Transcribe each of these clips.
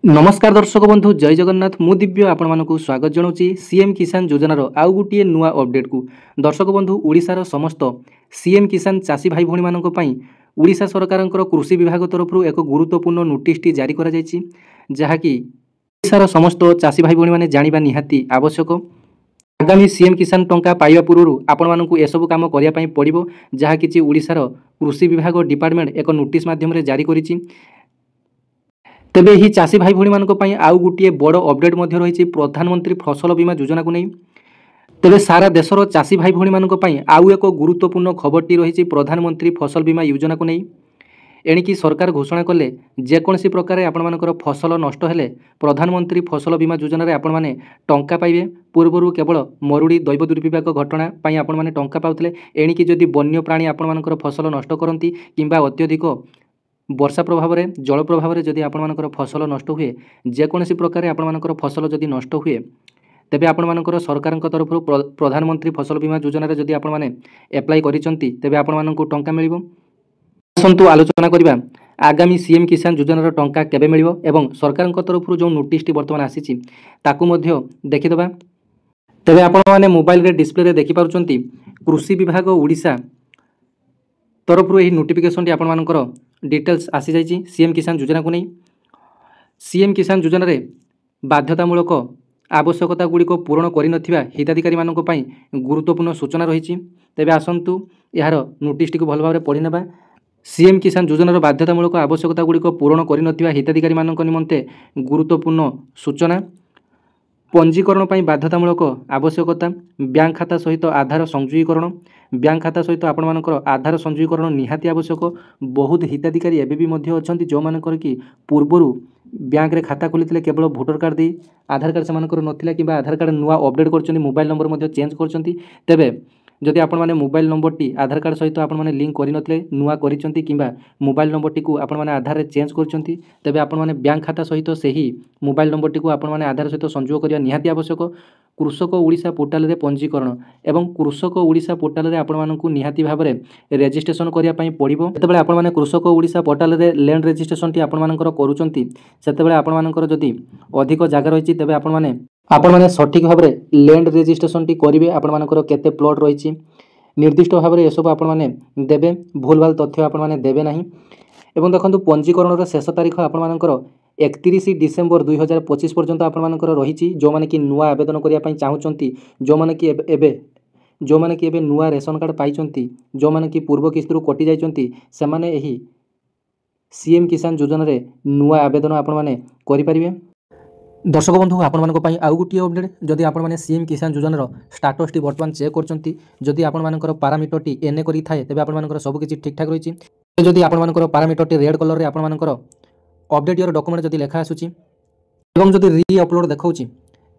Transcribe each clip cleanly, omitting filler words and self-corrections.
नमस्कार दर्शक बंधु जय जगन्नाथ मु दिव्य आपण मानक स्वागत जनाऊँगी सीएम किसान योजनार आउ गोटे नुआ अपडेट को। दर्शक बंधु ओडिशार समस्त सीएम किसान चाषी भाई भौणी मानक पई ओडिशा सरकार कृषि विभाग तरफ एक गुरुत्वपूर्ण नोटिस जारी करा जायछि जहाँकि ओडिशार समस्त चाषी भाई भौणी माने जानिबा निहाती आवश्यक। आगामी सीएम किसान टंका पाइबा पूर्व आपण मानक एसबू काम करिया पई पड़िबो जहाँ किछि ओडिशार कृषि विभाग डिपार्टमेंट एक नोटिस माध्यम रे जारी करिछि। तेबे ही चाषी भाई भौणी मानक पई आउ गोटे बड़ अपडेट मध्य रही प्रधानमंत्री फसल बीमा योजना को नहीं। तेबे सारा देशर चाषी भाई भौणी मानक पई आउ एक गुरुत्वपूर्ण खबरटी रही प्रधानमंत्री फसल बीमा योजना को नहीं। एणिकी सरकार घोषणा कले जेकोसी प्रकार आपण मानकर फसल नष्ट हेले प्रधानमंत्री फसल बीमा योजना रे आपण माने टंका पाइबे। पूर्वर केवल मरुड़ी दैव दुर्विपाक घटना पई आपण माने टंका पाउतले। एणिकी जदि वन्य प्राणी आपण मानकर फसल नष्ट करती किंबा अत्यधिक वर्षा प्रभाव में जल प्रभाव में जदि आपण फसल नष्ट हुए जेकोसी प्रकार आपण फसल जदि नष्ट हुए तेबे आपण मानकर सरकार तरफ प्रधानमंत्री फसल बीमा योजना रे जदि आपण माने एप्लाई करिसंती तेबे आपण मानकु टंका मिलिबो। आसंतु आलोचना करिबा आगामी सीएम किसान योजना रो टंका केबे मिलिबो एवं सरकार तरफ जो नोटिस टी वर्तमान आसीची ताकू मध्य देखिदबा। तेबे आपण माने मोबाइल रे डिस्प्ले रे देखि पारुचंती कृषि विभाग ओडिशा तरफ यही नोटिफिकेशन टी आपण मानकर डिटेल्स आसी जाइए सीएम किसान योजना को नहीं। सीएम किसान योजना रे बाध्यतामूलक आवश्यकता गुड़िक पूरण कर हिताधिकारी मानक पई गुरुत्वपूर्ण सूचना रही। तेबे आसंतु यार नोटिस टी भल भाव पढ़ी नेबा। सीएम किसान योजनार बाध्यतामूलक आवश्यकता गुड़िक पूरण कर हिताधिकारी मानक निमंते गुरुत्वपूर्ण सूचना। पंजीकरण पर बाध्यतामूलक आवश्यकता बैंक खाता सहित आधार संयोगीकरण बैंक खाता सहित आपण मानकर आधार संयोगीकरण निहाती आवश्यक। बहुत हिताधिकारी एबी अच्छा जो मानकर कि पूर्वर बैंक रे खाता खोली केवल भोटर कार्ड दे आधार कार्ड से नाला कि आधार कार्ड नुआ अपडेट कर मोबाइल नंबर चेंज कर। तेबे जदि आपण माने मोबाइल नंबर टी आधार कार्ड सहित आपण माने लिंक करि नथले नुआ करिसंती किंबा मोबाइल नंबर टी को आपण माने आधार रे चेंज करचंती तेबे आपण माने बैंक खाता सहित सेही मोबाइल नंबर टी को आपण माने आधार सहित संयोग करिया निहाती आवश्यक। कृषक ओडिशा पोर्टाल रे पंजीकरण एवं कृषक ओडिशा पोर्टाल रे आपण मानकु निहाती भाव में रेजिस्ट्रेशन करिया पई पड़िबो। जेतेबेले आपण माने कृषक ओडिशा पोर्टाल रे लैंड रेजिस्ट्रेशन टी आपण मानकर करूचंती सेतेबेले आपण मानकर जदि अधिक जागा रहिछि तेबे आपण माने सठिक भाव में लैंड रेजिस्ट्रेशन टी करिवे। आपण मानकर केते प्लॉट रहिछि निर्दिष्ट भाव में एसब आपण माने देबे भूल भाल तथ्य आपण माने देबे नाही। एवं देखंतु पंजीकरण रो शेष तारीख आपण मानकर 31 डिसेम्बर 2025 पर्यंत आपण मानकर रहिछि। जो माने कि नुआ आवेदन करिया पई चाहुचंती जो माने कि एबे नुआ रेशन कार्ड पाइचंती जो माने कि पूर्व किस्ती कटि जाइचंती से माने एही सीएम किसान योजना रे नुआ आवेदन आपण माने करि परिबे। दर्शक बंधु आपण मानक पई आउ गोटे अपडेट जदि आपण माने सीएम किसान योजनार स्टाटस टी वर्तमान चेक करचंती जदि आपण मानकर पैरामीटर टी एने करि थाए तेबे आपण मानकर सब किछि ठीक ठाक रहिछि। जदि आपण मानकर पैरामीटर टी रेड कलर रे आपण मानकर अपडेट योर डॉक्यूमेंट जदि लेखा आसुची एवं जदि री अपलोड देखाउची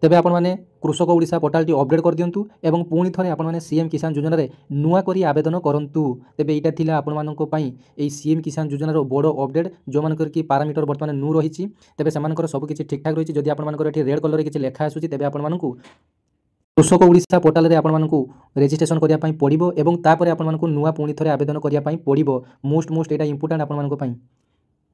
तेबे आपण माने कृषक ओडिशा पोर्टाल टी अपडेट कर दियंतु एवं पुणी थरे आपण माने सीएम किसान योजना रे नुआ करी आवेदन करंतु। तेबे एटा थिला आपण मानको पई एई सीएम किसान योजना रो बड़ अपडेट जो मानकर कि पैरामीटर वर्तमान नु रहिछि तेबे समानकर सब किछि ठीक ठाक रहिछि। जदि आपण मानकर एठी रेड कलर रे किछि लेखा आसुची तेबे आपण मानकु कृषक ओडिशा पोर्टाल रे आपण मानकु रजिस्ट्रेशन करिया पई पड़िबो एवं तापरे आपण मानकु नुआ पुणी थरे आवेदन करिया पई पड़िबो। मोस्ट एटा इंपोर्टेंट आपण मानको पई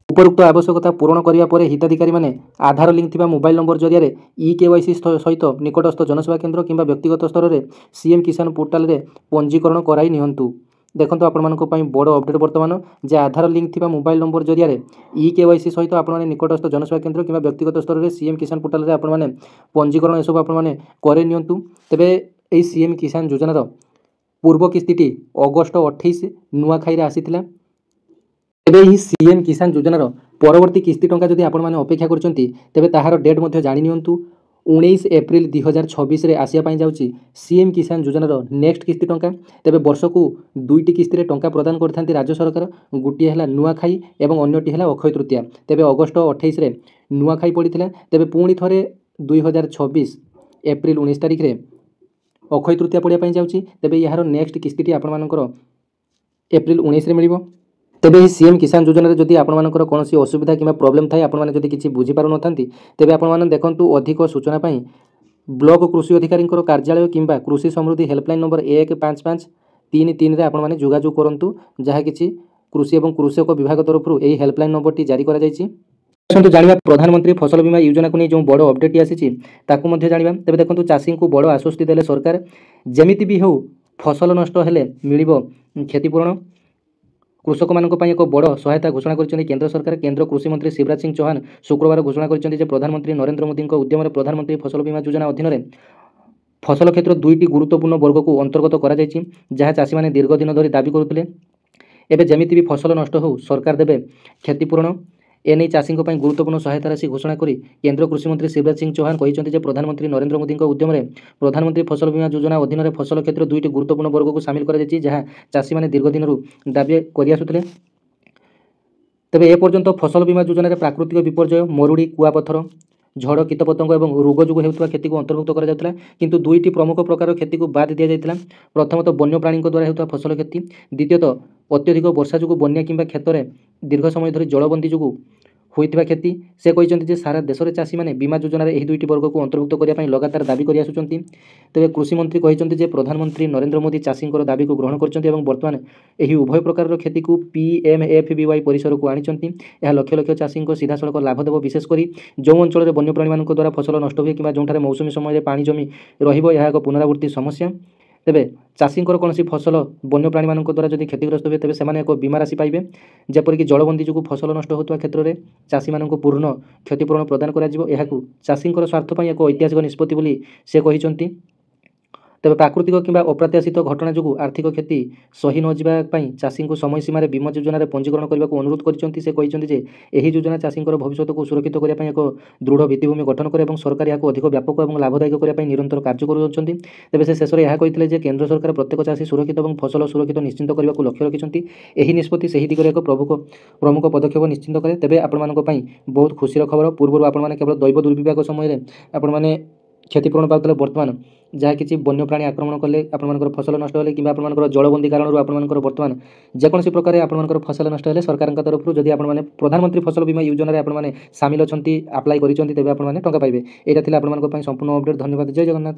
उपरोक्त आवश्यकता पूरण करिया परे हिताधिकारी माने आधार लिंक थिबा मोबाइल नंबर जरिया रे ई-केवाईसी सहित निकटस्थ जनसेवा केंद्र किंबा व्यक्तिगत स्तर रे सीएम किसान पोर्टाल रे पंजीकरण कराई निहंतु। देखंतु आपण मानको पई बड़ अपडेट वर्तमान जे आधार लिंक थिबा मोबाइल नंबर जरिया रे ई-केवाईसी सहित आपण माने निकटस्थ जनसेवा केंद्र किंबा व्यक्तिगत स्तर रे सीएम किसान पोर्टाल रे आपण माने पंजीकरण एसब आपण माने करे नियंतु। तेबे एई सीएम किसान योजना रो पूर्व किस्तीटी अगस्त 28 नुआ खाई रे आसीथिला। तेबे ही सीएम किसान योजनार परवर्ती किस्ती टंका जदि आपण माने अपेक्षा करचंती तेबे ताहार डेट मध्य जानि नियंतु। 19 एप्रिल 2026 रे आसिया पई जाउची सीएम किसान योजनार नेक्स्ट किस्ती टंका। तेबे वर्ष को दुईटी किस्ती रे टंका प्रदान करथांती राज्य सरकार गुटिया हला नुआ खाई एवं अन्यटी हला अक्षय तृतीया। तेबे अगस्त 28 रे नुआ खाई पड़ीथिला तेबे पुणी थरे 2026 एप्रिल 19 तारिख रे अक्षय तृतीया पड़िया पई जाउची। तेबे यार नेक्स्ट किस्तीटी आपण मानकर एप्रिल 19 रे मिलिबो। तेबे सीएम किसान योजना जदि आपण मानकर कोनोसी असुविधा किंबा प्रॉब्लम थाए आपण माने जदि किछि बुझी पारु नथांती तेबे आपण माने देखंतु अधिक सूचना पई ब्लॉक कृषि अधिकारी कार्यालय किंबा कृषि समृद्धि हेल्पलाइन नंबर 155333 रे आपण माने जोगाजोग करंतु जहा किछि कृषि एवं कृषक विभाग तरफ एही हेल्पलाइन नंबर टी जारी करा जायछि। ଆସନ୍ତୁ ଜାଣିବା ପ୍ରଧାନମନ୍ତ୍ରୀ ଫସଲ ବୀମା ଯୋଜନାକୁ ନେଇ ଯେଉଁ ବଡ଼ ଅପଡେଟ୍ ଆସିଛି ତାକୁ ମଧ୍ୟ ଜାଣିବା। ତେବେ ଦେଖନ୍ତୁ ଚାଷୀଙ୍କୁ ବଡ଼ ଆଶ୍ୱସ୍ତି ଦେଲେ ସରକାର। ଯେମିତି ବି ହେଉ ଫସଲ ନଷ୍ଟ ହେଲେ ମିଳିବ କ୍ଷତିପୂରଣ। କୃଷକମାନଙ୍କ ପାଇଁ ଏକ ବଡ଼ ସହାୟତା ଘୋଷଣା କରିଛନ୍ତି କେନ୍ଦ୍ର ସରକାର। କେନ୍ଦ୍ର କୃଷିମନ୍ତ୍ରୀ ଶିବରାଜ ସିଂ ଚୌହାନ ଶୁକ୍ରବାର ଘୋଷଣା କରିଛନ୍ତି ଯେ ପ୍ରଧାନମନ୍ତ୍ରୀ ନରେନ୍ଦ୍ର ମୋଦିଙ୍କ ଉଦ୍ୟମରେ ପ୍ରଧାନମନ୍ତ୍ରୀ ଫସଲ ବୀମା ଯୋଜନା ଅଧୀନରେ ଫସଲ କ୍ଷେତ୍ର 2ଟି ଗୁରୁତ୍ୱପୂର୍ଣ୍ଣ ବର୍ଗକୁ ଅନ୍ତର୍ଗତ କରାଯାଇଛି, ଯାହା ଚାଷୀମାନେ ଦୀର୍ଘ ଦିନ ଧରି ଦାବି କରୁଥିଲେ। ଏବେ ଯେମିତି ବି ଫସଲ ନଷ୍ଟ ହେଉ ସରକାର ଦେବେ କ୍ଷତିପୂରଣ। ଏନେଇ ଚାଷୀଙ୍କ ପାଇଁ ଗୁରୁତ୍ୱପୂର୍ଣ୍ଣ ସହାୟତା ରାଶି ଘୋଷଣା କରି କେନ୍ଦ୍ର କୃଷିମନ୍ତ୍ରୀ ଶିବରାଜ ସିଂ ଚୌହାନ କହିଛନ୍ତି ଯେ ପ୍ରଧାନମନ୍ତ୍ରୀ ନରେନ୍ଦ୍ର ମୋଦିଙ୍କ ଉଦ୍ୟମରେ ପ୍ରଧାନମନ୍ତ୍ରୀ ଫସଲ ବୀମା ଯୋଜନା ଅଧୀନରେ ଫସଲ କ୍ଷେତ୍ର 2ଟି ଗୁରୁତ୍ୱପୂର୍ଣ୍ଣ ବର୍ଗକୁ ସାମିଲ କରାଯାଇଛି, ଯାହା ଚାଷୀମାନେ ଦୀର୍ଘ ଦିନରୁ ଦାବି କରିଆସୁଥିଲେ। ତେବେ ଏପର୍ଯ୍ୟନ୍ତ ଫସଲ ବୀମା ଯୋଜନାରେ ପ୍ରାକୃତିକ ବିପର୍ଯ୍ୟୟ, ମରୁଡ଼ି, କୁଆପଥର, ଝଡ଼, କୀଟପତଙ୍ଗ ଏବଂ ରୋଗ ଯୋଗୁଁ ହେଉଥିବା କ୍ଷତିକୁ ଅନ୍ତର୍ଭୁକ୍ତ କରାଯାଉଥିଲା, କିନ୍ତୁ 2ଟି ପ୍ରମୁଖ ପ୍ରକାର କ୍ଷତିକୁ ବାଦ୍ ଦିଆଯାଇଥିଲା। ପ୍ରଥମତଃ ବନ୍ୟପ୍ରାଣୀଙ୍କ ଦ୍ୱାରା ହେଉଥିବା ଫସଲ କ୍ଷତି, ଦ୍ୱିତୀୟତଃ ଅତ୍ୟଧିକ ବର୍ଷା ଯୋଗୁଁ ବନ୍ୟା କିମ୍ବା କ୍ଷେତରେ ଦୀର୍ଘ ସମୟ ଧରି ଜଳବନ୍ଦୀ ଯୋଗୁଁ ହୋଇଥିବା କ୍ଷତି। ସେ କହିଛନ୍ତି ଯେ ସାରା ଦେଶରେ ଚାଷୀମାନେ ବୀମା ଯୋଜନାରେ ଏହି 2ଟି ବର୍ଗକୁ ଅନ୍ତର୍ଭୁକ୍ତ କରିବା ପାଇଁ ଲଗାତାର ଦାବି କରିଆସୁଛନ୍ତି। ତେବେ କୃଷିମନ୍ତ୍ରୀ କହିଛନ୍ତି ଯେ ପ୍ରଧାନମନ୍ତ୍ରୀ ନରେନ୍ଦ୍ର ମୋଦି ଚାଷୀଙ୍କର ଦାବିକୁ ଗ୍ରହଣ କରିଛନ୍ତି ଏବଂ ବର୍ତ୍ତମାନ ଏହି ଉଭୟ ପ୍ରକାରର କ୍ଷତିକୁ PMFBY ପରିସରକୁ ଆଣିଛନ୍ତି। ଏହା ଲକ୍ଷ ଲକ୍ଷ ଚାଷୀଙ୍କ ସିଧାସଳଖ ଲାଭ ଦେବ, ବିଶେଷ କରି ଯେଉଁ ଅଞ୍ଚଳରେ ବନ୍ୟପ୍ରାଣୀମାନଙ୍କ ଦ୍ୱାରା ଫସଲ ନଷ୍ଟ ହୁଏ କିମ୍ବା ଯେଉଁଠାରେ ମୌସୁମୀ ସମୟରେ ପାଣି ଜମି ରହିବ। ଏହା ଏକ ପୁନରାବୃତ୍ତି ସମସ୍ୟା। ତେବେ ଚାଷୀଙ୍କର କୌଣସି ଫସଲ ବନ୍ୟପ୍ରାଣୀମାନଙ୍କ ଦ୍ୱାରା ଯଦି କ୍ଷତିଗ୍ରସ୍ତ ହୁଏ ତେବେ ସେମାନେ ଏକ ବୀମା ରାଶି ପାଇବେ। ଯେପରିକି ଜଳବନ୍ଦୀ ଯୋଗୁଁ ଫସଲ ନଷ୍ଟ ହେଉଥିବା କ୍ଷେତ୍ରରେ ଚାଷୀମାନଙ୍କୁ ପୂର୍ଣ୍ଣ କ୍ଷତିପୂରଣ ପ୍ରଦାନ କରାଯିବ। ଏହାକୁ ଚାଷୀଙ୍କର ସ୍ୱାର୍ଥ ପାଇଁ ଏକ ଐତିହାସିକ ନିଷ୍ପତ୍ତି ବୋଲି ସେ କହିଛନ୍ତି। ତେବେ ପ୍ରାକୃତିକ କିମ୍ବା ଅପ୍ରତ୍ୟାଶିତ ଘଟଣା ଯୋଗୁଁ ଆର୍ଥିକ କ୍ଷତି ସହି ନ ଯିବା ପାଇଁ ଚାଷୀଙ୍କୁ ସମୟ ସୀମାରେ ବୀମା ଯୋଜନାରେ ପଞ୍ଜୀକରଣ କରିବାକୁ ଅନୁରୋଧ କରିଛନ୍ତି। ସେ କହିଛନ୍ତି ଯେ ଏହି ଯୋଜନା ଚାଷୀଙ୍କର ଭବିଷ୍ୟତକୁ ସୁରକ୍ଷିତ କରିବା ପାଇଁ ଏକ ଦୃଢ଼ ଭିତ୍ତିଭୂମି ଗଠନ କରେ ଏବଂ ସରକାର ଏହାକୁ ଅଧିକ ବ୍ୟାପକ ଏବଂ ଲାଭଦାୟକ କରିବା ପାଇଁ ନିରନ୍ତର କାର୍ଯ୍ୟ କରୁଛନ୍ତି। ତେବେ ସେ ଶେଷରେ ଏହା କହିଥିଲେ ଯେ କେନ୍ଦ୍ର ସରକାର ପ୍ରତ୍ୟେକ ଚାଷୀ ସୁରକ୍ଷିତ ଏବଂ ଫସଲ ସୁରକ୍ଷିତ ନିଶ୍ଚିତ କରିବାକୁ ଲକ୍ଷ୍ୟ ରଖିଛନ୍ତି। ଏହି ନିଷ୍ପତ୍ତି ସେହି ଦିଗରେ ଏକ ପ୍ରମୁଖ ପଦକ୍ଷେପ ନିଶ୍ଚିତ କରେ। ତେବେ ଆପଣମାନଙ୍କ ପାଇଁ ବହୁତ ଖୁସିର ଖବର। ପୂର୍ବରୁ ଆପଣମାନେ କେବଳ ଦୈବ ଦୁର୍ବିପାକ ସମୟରେ ଆପଣମାନେ କ୍ଷତିପୂରଣ ପାଉଥିଲେ। ବର୍ତ୍ତମାନ ଯାହା କିଛି ବନ୍ୟପ୍ରାଣୀ ଆକ୍ରମଣ କଲେ, ଆପଣମାନଙ୍କର ଫସଲ ନଷ୍ଟ ହେଲେ କିମ୍ବା ଆପଣମାନଙ୍କର ଜଳବନ୍ଦୀ କାରଣରୁ ଆପଣମାନଙ୍କର ବର୍ତ୍ତମାନ ଯେକୌଣସି ପ୍ରକାର ଆପଣମାନଙ୍କର ଫସଲ ନଷ୍ଟ ହେଲେ ସରକାରଙ୍କ ତରଫରୁ ଯଦି ଆପଣମାନେ ପ୍ରଧାନମନ୍ତ୍ରୀ ଫସଲ ବୀମା ଯୋଜନାରେ ଆପଣମାନେ ସାମିଲ ଅଛନ୍ତି, ଆପ୍ଲାଏ କରିଛନ୍ତି, ତେବେ ଆପଣମାନେ ଟଙ୍କା ପାଇବେ। ଏଇଟା ଥିଲା ଆପଣମାନଙ୍କ ପାଇଁ ସମ୍ପୂର୍ଣ୍ଣ ଅପଡେଟ୍। ଧନ୍ୟବାଦ। ଜୟ ଜଗନ୍ନାଥ।